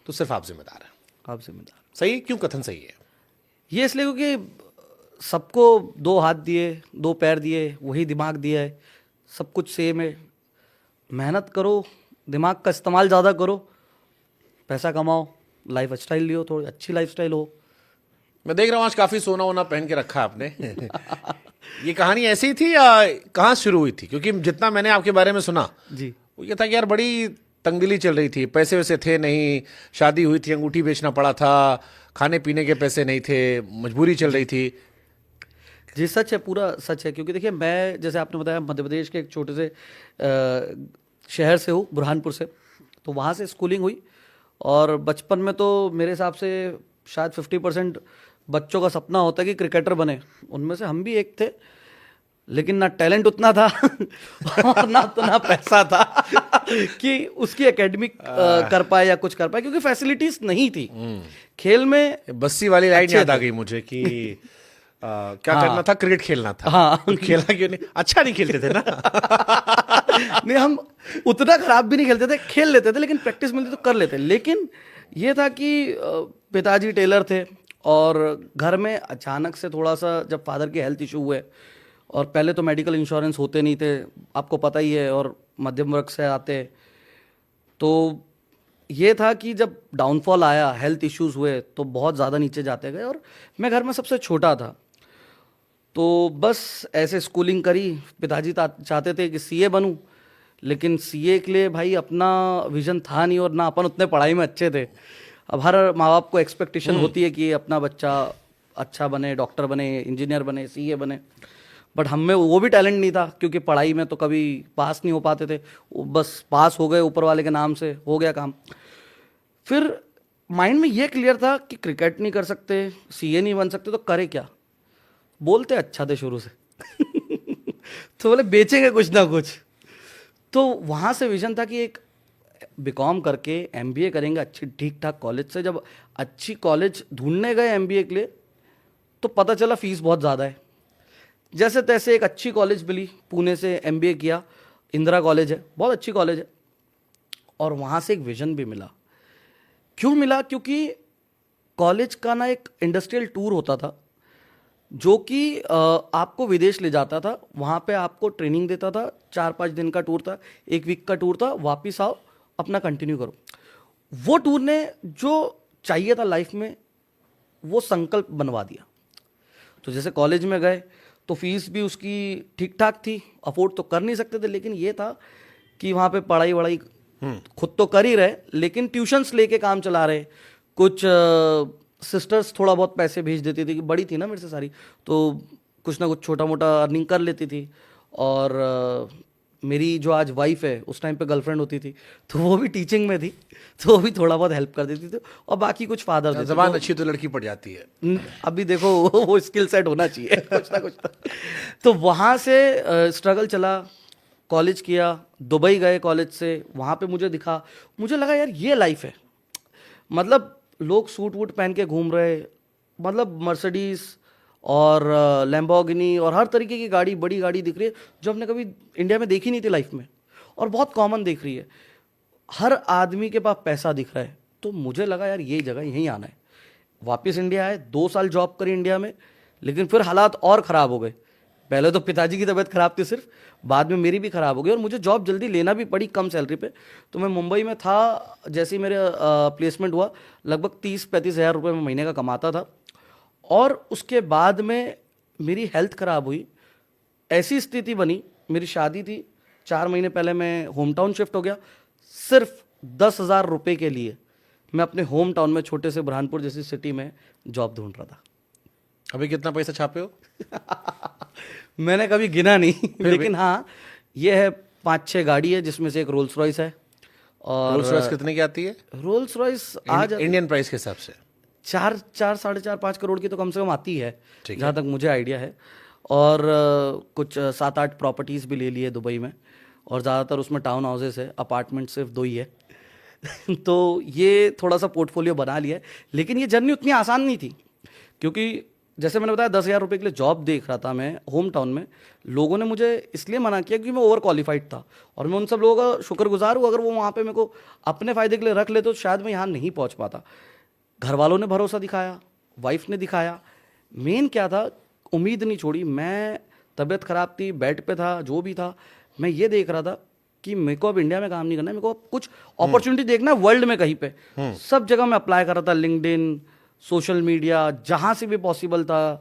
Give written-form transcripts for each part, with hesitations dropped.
तो सिर्फ आप जिम्मेदार हैं। आप जिम्मेदार। सही है? क्यों कथन सही है? ये इसलिए क्योंकि सबको दो हाथ दिए, दो पैर दिए, वही दिमाग दिया है, सब कुछ सेम है। मेहनत करो, दिमाग का इस्तेमाल ज़्यादा करो, पैसा कमाओ, लाइफ स्टाइल लियो, थोड़ी अच्छी लाइफ स्टाइल हो। मैं देख रहा हूँ आज काफी सोना वोना पहन के रखा है आपने। ये कहानी ऐसी ही थी या कहाँ शुरू हुई थी? क्योंकि जितना मैंने आपके बारे में सुना जी। वो ये था कि यार बड़ी तंगदिली चल रही थी, पैसे वैसे थे नहीं, शादी हुई थी, अंगूठी बेचना पड़ा था, खाने पीने के पैसे नहीं थे, मजबूरी चल रही थी। जी सच है, पूरा सच है। क्योंकि देखिए, मैं जैसे आपने बताया मध्य प्रदेश के एक छोटे से शहर से हूँ, बुरहानपुर से। तो वहाँ से स्कूलिंग हुई और बचपन में तो मेरे हिसाब से शायद 50% बच्चों का सपना होता है कि क्रिकेटर बने। उनमें से हम भी एक थे, लेकिन ना टैलेंट उतना था और ना उतना पैसा था कि उसकी एकेडमिक कर पाए या कुछ कर पाए, क्योंकि फैसिलिटीज नहीं थी। खेल में बस्सी वाली लाइन अच्छे याद आ थे। गई मुझे कि क्या करना था? क्रिकेट खेलना था। हाँ। तो खेला क्यों नहीं? अच्छा नहीं खेलते थे ना। नहीं, हम उतना खराब भी नहीं खेलते थे, खेल लेते थे, लेकिन प्रैक्टिस मिलती तो कर लेते। लेकिन ये था कि पिताजी टेलर थे और घर में अचानक से थोड़ा सा जब फादर के हेल्थ इशू हुए, और पहले तो मेडिकल इंश्योरेंस होते नहीं थे, आपको पता ही है, और मध्यम वर्ग से आते, तो ये था कि जब डाउनफॉल आया, हेल्थ इश्यूज हुए, तो बहुत ज़्यादा नीचे जाते गए। और मैं घर में सबसे छोटा था, तो बस ऐसे स्कूलिंग करी। पिताजी चाहते थे कि सीए बनूं, लेकिन सीए के लिए भाई अपना विजन था नहीं, और ना अपन उतने पढ़ाई में अच्छे थे। अब हर माँ बाप को एक्सपेक्टेशन होती है कि अपना बच्चा अच्छा बने, डॉक्टर बने, इंजीनियर बने, सीए बने। बट हम में वो भी टैलेंट नहीं था, क्योंकि पढ़ाई में तो कभी पास नहीं हो पाते थे। वो बस पास हो गए ऊपर वाले के नाम से, हो गया काम। फिर माइंड में ये क्लियर था कि क्रिकेट नहीं कर सकते, सीए नहीं बन सकते, तो करे क्या? बोलते अच्छा थे शुरू से तो बोले बेचेंगे कुछ ना कुछ। तो वहाँ से विजन था कि एक बीकॉम करके एमबीए करेंगे अच्छी ठीक ठाक कॉलेज से। जब अच्छी कॉलेज ढूंढने गए एमबीए के लिए, तो पता चला फीस बहुत ज़्यादा है। जैसे तैसे एक अच्छी कॉलेज मिली, पुणे से एमबीए किया, इंदिरा कॉलेज है, बहुत अच्छी कॉलेज है। और वहाँ से एक विजन भी मिला। क्यों मिला? क्योंकि कॉलेज का ना एक इंडस्ट्रियल टूर होता था, जो कि आपको विदेश ले जाता था। वहाँ पे आपको ट्रेनिंग देता था, 4-5 दिन का टूर था, 1 वीक का टूर था, वापस आओ अपना कंटिन्यू करो। वो टूर ने जो चाहिए था लाइफ में, वो संकल्प बनवा दिया। तो जैसे कॉलेज में गए तो फीस भी उसकी ठीक ठाक थी, अफोर्ड तो कर नहीं सकते थे, लेकिन ये था कि वहाँ पे पढ़ाई वढ़ाई खुद तो कर ही रहे, लेकिन ट्यूशन्स लेके काम चला रहे। कुछ सिस्टर्स थोड़ा बहुत पैसे भेज देती थी, कि बड़ी थी ना मेरे से सारी, तो कुछ ना कुछ छोटा मोटा अर्निंग कर लेती थी। और मेरी जो आज वाइफ है, उस टाइम पे गर्लफ्रेंड होती थी, तो वो भी टीचिंग में थी, तो वो भी थोड़ा बहुत हेल्प कर देती थी। और बाकी कुछ फादर थे। जबान अच्छी तो लड़की पड़ जाती है। अभी देखो वो स्किल सेट होना चाहिए कुछ ना कुछ तो वहाँ से स्ट्रगल चला, कॉलेज किया, दुबई गए कॉलेज से। वहाँ पे मुझे दिखा, मुझे लगा यार ये लाइफ है। मतलब लोग सूट वूट पहन के घूम रहे, मतलब मर्सिडीज और लैम्बोर्गिनी और हर तरीके की गाड़ी, बड़ी गाड़ी दिख रही है, जो हमने कभी इंडिया में देखी नहीं थी लाइफ में, और बहुत कॉमन दिख रही है। हर आदमी के पास पैसा दिख रहा है। तो मुझे लगा यार ये जगह, यहीं आना है। वापस इंडिया आए, 2 साल जॉब करी इंडिया में, लेकिन फिर हालात और ख़राब हो गए। पहले तो पिताजी की तबीयत खराब थी सिर्फ, बाद में मेरी भी खराब हो गई, और मुझे जॉब जल्दी लेना भी पड़ी कम सैलरी पे। तो मैं मुंबई में था, जैसे ही मेरे प्लेसमेंट हुआ, लगभग 30-35 हज़ार रुपये में महीने का कमाता था। और उसके बाद में मेरी हेल्थ ख़राब हुई, ऐसी स्थिति बनी, मेरी शादी थी, 4 महीने पहले मैं होम टाउन शिफ्ट हो गया। सिर्फ 10,000 रुपये के लिए मैं अपने होम टाउन में, छोटे से बुरहानपुर जैसी सिटी में जॉब ढूंढ रहा था। अभी कितना पैसा छापे हो? मैंने कभी गिना नहीं, लेकिन हाँ, ये है 5-6 गाड़ी है, जिसमें से एक रोल्स रॉयस है। और रोल्स रॉयस कितने की आती है रोल्स रॉयस आज इंडियन प्राइस के हिसाब से? 4-4.5 करोड़ की तो कम से कम आती है, ठीक है। जहाँ तक मुझे आइडिया है। और कुछ 7-8 प्रॉपर्टीज़ भी ले ली है दुबई में, और ज़्यादातर उसमें टाउन हाउसेस है, अपार्टमेंट सिर्फ 2 ही है तो ये थोड़ा सा पोर्टफोलियो बना लिया है। लेकिन ये जर्नी उतनी आसान नहीं थी, क्योंकि जैसे मैंने बताया 10,000 रुपये के लिए जॉब देख रहा था मैं होम टाउन में, लोगों ने मुझे इसलिए मना किया क्योंकि मैं ओवर क्वालिफाइड था, और मैं उन सब लोगों का शुक्रगुजार हूँ। अगर वो वहाँ पे मेरे को अपने फ़ायदे के लिए रख ले तो शायद मैं यहाँ नहीं पहुँच पाता। घर वालों ने भरोसा दिखाया, वाइफ ने दिखाया, मेन क्या था, उम्मीद नहीं छोड़ी। मैं तबीयत ख़राब थी, बेड पे था, जो भी था, मैं ये देख रहा था कि मेरे को अब इंडिया में काम नहीं करना है, मेरे को अब कुछ अपॉर्चुनिटी देखना है वर्ल्ड में कहीं पे। सब जगह मैं अप्लाई कर रहा था, लिंक्डइन, सोशल मीडिया, जहाँ से भी पॉसिबल था।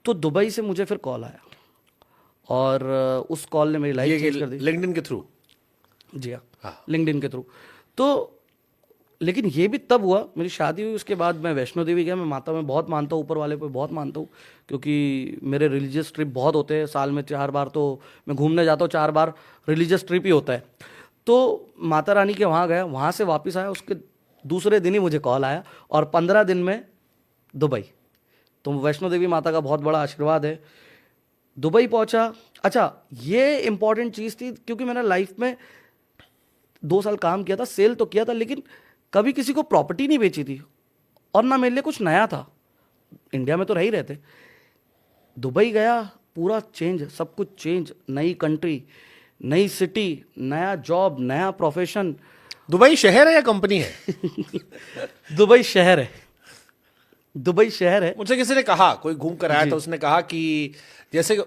तो दुबई से मुझे फिर कॉल आया, और उस कॉल ने मेरी लाइफ चेंज कर दी। लिंक्डइन के थ्रू? जी हाँ, लिंक्डइन के थ्रू। तो लेकिन ये भी तब हुआ, मेरी शादी हुई, उसके बाद मैं वैष्णो देवी गया। मैं माता में बहुत मानता हूँ, ऊपर वाले पे बहुत मानता हूँ, क्योंकि मेरे रिलीजियस ट्रिप बहुत होते हैं, साल में 4 बार तो मैं घूमने जाता हूँ, 4 बार रिलीजियस ट्रिप ही होता है। तो माता रानी के वहाँ गया, वहाँ से वापस आया, उसके दूसरे दिन ही मुझे कॉल आया, और 15 दिन में दुबई। तो वैष्णो देवी माता का बहुत बड़ा आशीर्वाद है। दुबई पहुँचा। अच्छा, ये इंपॉर्टेंट चीज़ थी, क्योंकि मैंने लाइफ में 2 साल काम किया था, सेल तो किया था, लेकिन कभी किसी को प्रॉपर्टी नहीं बेची थी, और ना मेरे लिए कुछ नया था। इंडिया में तो रह ही रहते। दुबई गया, पूरा चेंज, सब कुछ चेंज, नई कंट्री, नई सिटी, नया जॉब, नया प्रोफेशन। दुबई शहर है या कंपनी है? दुबई शहर है, दुबई शहर है। मुझसे किसी ने कहा, कोई घूम कर आया था, उसने कहा कि जैसे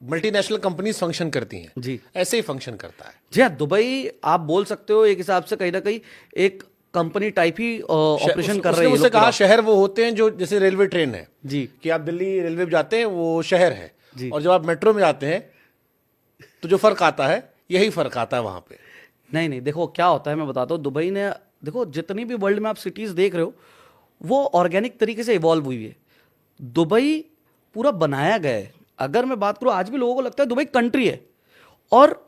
मल्टीनेशनल कंपनीज फंक्शन करती हैं, जी, ऐसे ही फंक्शन करता है। जी हाँ, दुबई आप बोल सकते हो एक हिसाब से कहीं ना कहीं एक कंपनी टाइप ही ऑपरेशन कर रही है। उसने कहा शहर वो होते हैं जो जैसे रेलवे ट्रेन है जी, कि आप दिल्ली रेलवे में जाते हैं, वो शहर है जी। और जब आप मेट्रो में जाते हैं तो जो फर्क आता है, यही फर्क आता है वहां पे। नहीं नहीं, देखो क्या होता है, मैं बताता हूँ। दुबई ने, देखो जितनी भी वर्ल्ड में आप सिटीज़ देख रहे हो, वो ऑर्गेनिक तरीके से इवॉल्व हुई है। दुबई पूरा बनाया गया है। अगर मैं बात करूँ, आज भी लोगों को लगता है दुबई कंट्री है, और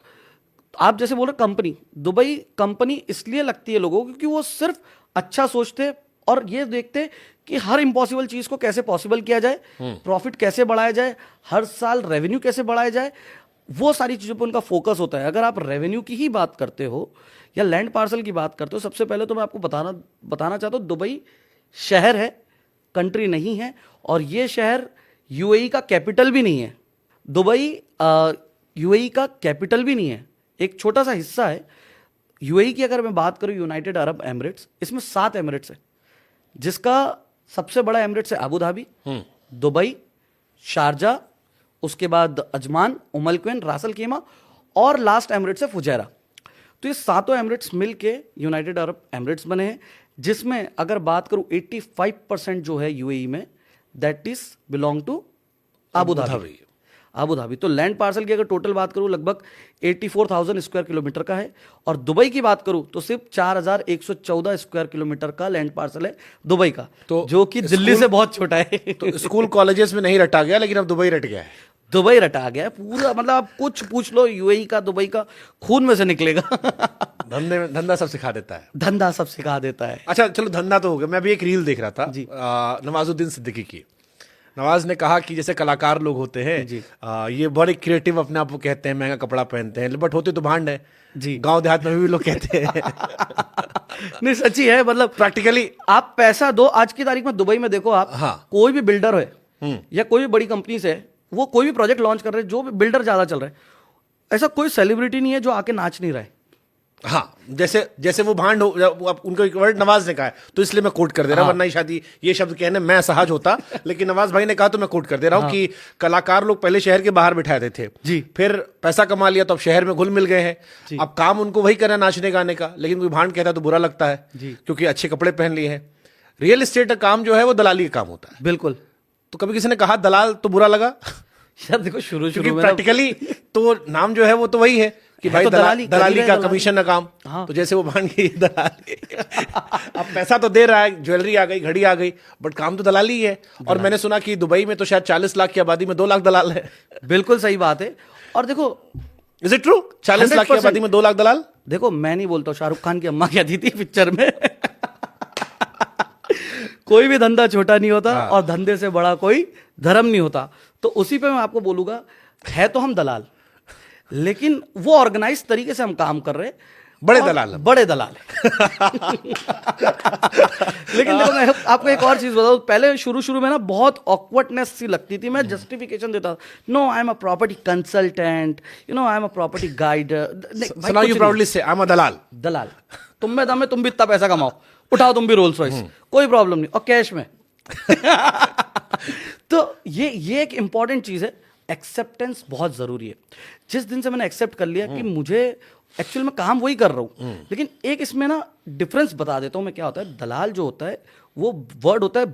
आप जैसे बोल रहे कंपनी, दुबई कंपनी इसलिए लगती है लोगों को क्योंकि वो सिर्फ अच्छा सोचते और ये देखते कि हर इम्पॉसिबल चीज़ को कैसे पॉसिबल किया जाए, प्रॉफिट कैसे बढ़ाया जाए, हर साल रेवेन्यू कैसे बढ़ाया जाए, वो सारी चीज़ों पर उनका फोकस होता है। अगर आप रेवेन्यू की ही बात करते हो या लैंड पार्सल की बात करते हो, सबसे पहले तो मैं आपको बताना चाहता हूँ, दुबई शहर है, कंट्री नहीं है। और ये शहर यूएई का कैपिटल भी नहीं है। दुबई यूएई का कैपिटल भी नहीं है, एक छोटा सा हिस्सा है। यूएई की अगर मैं बात करूं, यूनाइटेड अरब एमिरेट्स, इसमें 7 एमिरेट्स है, जिसका सबसे बड़ा एमिरेट्स है अबू धाबी, दुबई, शारजा, उसके बाद अजमान, उम अल क्वैन, रास अल खीमा, और लास्ट एमिरेट्स है फुजैरा। तो ये 7 एमिरेट्स मिलके यूनाइटेड अरब एमिरेट्स बने हैं, जिसमें अगर बात करूं 85% जो है यूएई में, that is belong to Abu Dhabi. Abu Dhabi. तो लैंड पार्सल की अगर टोटल बात करूं, लगभग 84,000 स्क्वायर किलोमीटर का है, और दुबई की बात करूं तो सिर्फ 4,114 स्क्वायर किलोमीटर का लैंड पार्सल है दुबई का, तो जो कि दिल्ली से बहुत छोटा है। तो स्कूल कॉलेजेस में नहीं रटा गया, लेकिन अब दुबई रट गया है। दुबई रटा गया है पूरा, मतलब आप कुछ पूछ लो, यूएई का, दुबई का खून में से निकलेगा। धंधा सब सिखा देता है। धंधा सब सिखा देता है। अच्छा चलो, धंधा तो हो गया। मैं अभी एक रील देख रहा था जी। नवाजुद्दीन सिद्दीकी की। नवाज ने कहा कि जैसे कलाकार लोग होते हैं, ये बड़े क्रिएटिव अपने आप को कहते हैं, महंगा कपड़ा पहनते हैं, बट होते तो भांड है जी। गांव देहात में भी लोग कहते हैं। नहीं, सच्ची है, मतलब प्रैक्टिकली आप पैसा दो। आज की तारीख में दुबई में देखो आप, हाँ। कोई भी बिल्डर है या कोई भी बड़ी कंपनी से, वो कोई भी प्रोजेक्ट लॉन्च कर रहे हैं, जो भी बिल्डर ज्यादा चल रहा है, ऐसा कोई सेलिब्रिटी नहीं है जो आके नाच नहीं रहा है। हाँ, जैसे वो भांड हो, उनको एक वर्ड नवाज ने कहा है तो इसलिए मैं कोट कर दे रहा हूँ, वरना ही शादी ये शब्द कहने मैं असहज होता, लेकिन नवाज भाई ने कहा तो मैं कोट कर दे रहा हूँ कि कलाकार लोग पहले शहर के बाहर बिठाए देते थे जी, फिर पैसा कमा लिया तो अब शहर में घुल मिल गए हैं। अब काम उनको वही करना, नाचने गाने का, लेकिन कोई भांड कहता है तो बुरा लगता है क्योंकि अच्छे कपड़े पहन लिए हैं। रियल एस्टेट का काम जो है वो दलाली का काम होता है। बिल्कुल। तो कभी किसी ने कहा दलाल तो बुरा लगा? यार देखो, शुरू में प्रैक्टिकली तो नाम जो है वो तो वही है कि भाई तो दलाली का कमीशन का काम। हाँ। तो जैसे वो भांड की दलाली, अब पैसा तो दे रहा है, ज्वेलरी आ गई, घड़ी आ गई, बट काम तो दलाली ही है। और मैंने सुना कि दुबई में तो शायद 40 लाख की आबादी में 2 लाख दलाल है। बिल्कुल सही बात है। और देखो, इज इट ट्रू? 40 लाख की आबादी में 2 लाख दलाल? देखो, मैं नहीं बोलता, शाहरुख खान की अम्मा कहती थी पिक्चर में, कोई भी धंधा छोटा नहीं होता और धंधे से बड़ा कोई धर्म नहीं होता। तो उसी पे मैं आपको बोलूंगा, है तो हम दलाल, लेकिन वो ऑर्गेनाइज तरीके से हम काम कर रहे हैं। बड़े और दलाल हम। बड़े दलाल हैं। लेकिन देखो मैं आपको एक और चीज बताऊं, पहले शुरू शुरू में ना बहुत ऑकवर्डनेस सी लगती थी, मैं जस्टिफिकेशन देता, no I am a property consultant, you know I am a property guide. So now you proudly say, I'm a दलाल। दलाल, तुम में दम है, तुम भी इतना पैसा कमाओ, उठाओ तुम भी रोल्स रॉयस, कोई प्रॉब्लम नहीं, और कैश में। तो ये एक इंपॉर्टेंट चीज है, एक्सेप्टेंस बहुत जरूरी है। जिस दिन से मैंने एक्सेप्ट कर लिया कि मुझे एक्चुअल में काम वही कर रहा हूँ, लेकिन एक इसमें ना डिफरेंस बता देता हूँ मैं क्या होता है। दलाल जो होता है वो वर्ड होता है